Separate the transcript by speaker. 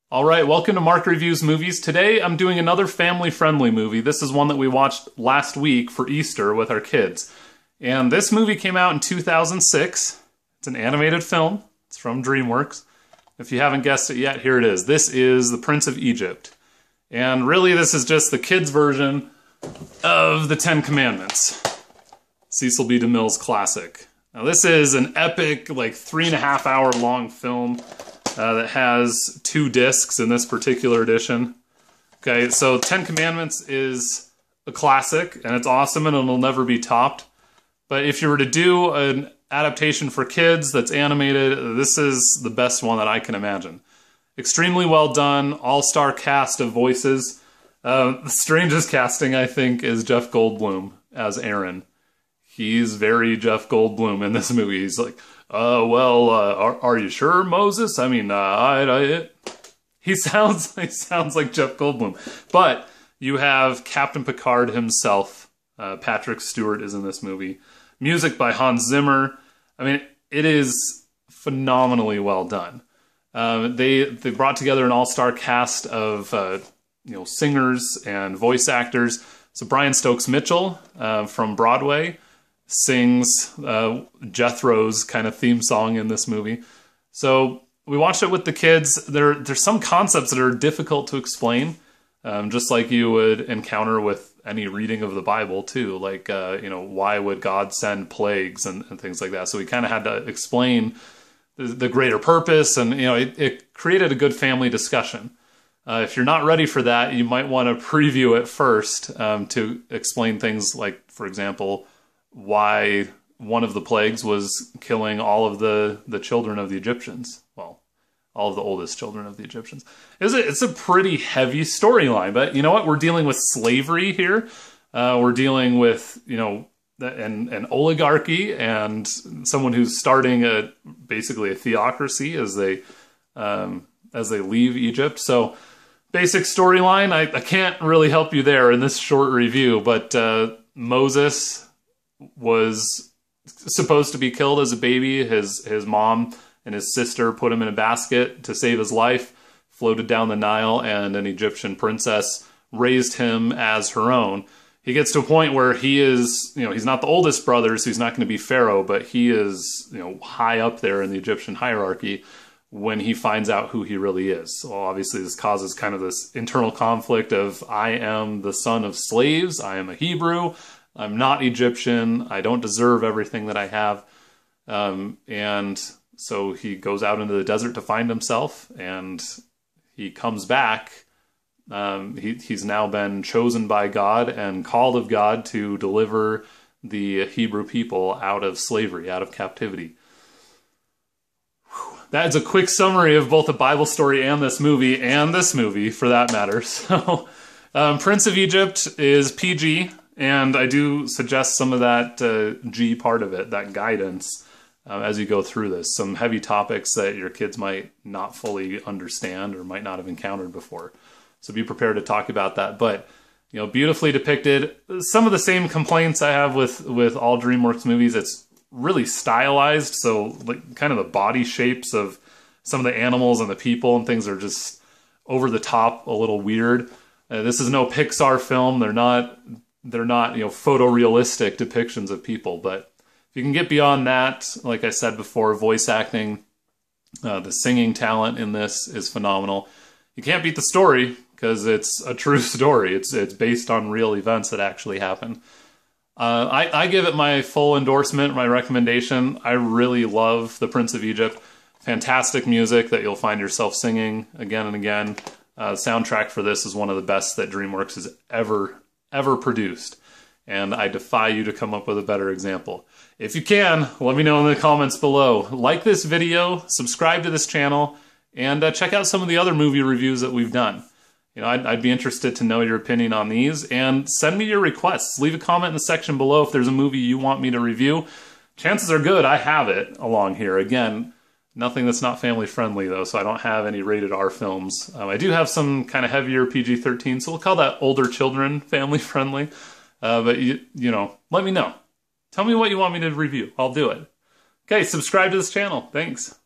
Speaker 1: Alright, welcome to Mark Reviews Movies. Today I'm doing another family-friendly movie. This is one that we watched last week for Easter with our kids. And this movie came out in 2006. It's an animated film. It's from DreamWorks. If you haven't guessed it yet, here it is. This is The Prince of Egypt. And really this is just the kids' version of the Ten Commandments. Cecil B. DeMille's classic. Now this is an epic, like 3.5 hour long film that has 2 discs in this particular edition. Okay, so Ten Commandments is a classic, and it's awesome, and it'll never be topped. But if you were to do an adaptation for kids that's animated, this is the best one that I can imagine. Extremely well done, all-star cast of voices. The strangest casting, I think, is Jeff Goldblum as Aaron. He's very Jeff Goldblum in this movie. He's like, are you sure, Moses? I mean, he sounds like Jeff Goldblum. But you have Captain Picard himself. Patrick Stewart is in this movie. Music by Hans Zimmer. I mean, it is phenomenally well done. They brought together an all-star cast of singers and voice actors. So Brian Stokes Mitchell from Broadway sings Jethro's kind of theme song in this movie. So we watched it with the kids. There's some concepts that are difficult to explain, just like you would encounter with any reading of the Bible too. Like, why would God send plagues and things like that? So we kind of had to explain the greater purpose, and it created a good family discussion. If you're not ready for that, you might want to preview it first to explain things like, for example, why one of the plagues was killing all of the children of the Egyptians. Well, all of the oldest children of the Egyptians. It's a pretty heavy storyline, but you know what? We're dealing with slavery here. We're dealing with, an oligarchy and someone who's starting basically a theocracy as they leave Egypt. So basic storyline, I can't really help you there in this short review, but Moses was supposed to be killed as a baby. His mom and his sister put him in a basket to save his life, floated down the Nile, and an Egyptian princess raised him as her own. He gets to a point where he is, he's not the oldest brother, so he's not going to be Pharaoh, but he is, high up there in the Egyptian hierarchy when he finds out who he really is. So obviously this causes kind of this internal conflict of, I am the son of slaves, I am a Hebrew, I'm not Egyptian, I don't deserve everything that I have. And so he goes out into the desert to find himself, and he comes back. He's now been chosen by God and called of God to deliver the Hebrew people out of slavery, out of captivity. That's a quick summary of both the Bible story and this movie for that matter. So Prince of Egypt is PG. And I do suggest some of that G part of it, that guidance, as you go through this. Some heavy topics that your kids might not fully understand or might not have encountered before. So be prepared to talk about that. But, beautifully depicted. Some of the same complaints I have with all DreamWorks movies. It's really stylized, so like kind of the body shapes of some of the animals and the people and things are just over the top, a little weird. This is no Pixar film. They're not photorealistic depictions of people, but if you can get beyond that, like I said before, voice acting, the singing talent in this is phenomenal. You can't beat the story because it's a true story. It's based on real events that actually happened. I give it my full endorsement, my recommendation. I really love The Prince of Egypt. Fantastic music that you'll find yourself singing again and again. The soundtrack for this is one of the best that DreamWorks has ever produced, and I defy you to come up with a better example. If you can, let me know in the comments below. Like this video, subscribe to this channel, and check out some of the other movie reviews that we've done. I'd be interested to know your opinion on these, and send me your requests. Leave a comment in the section below if there's a movie you want me to review. Chances are good I have it along here. Again, nothing that's not family friendly though, so I don't have any rated R films. I do have some kind of heavier PG-13, so we'll call that older children family friendly. But let me know. Tell me what you want me to review. I'll do it. Okay, subscribe to this channel. Thanks.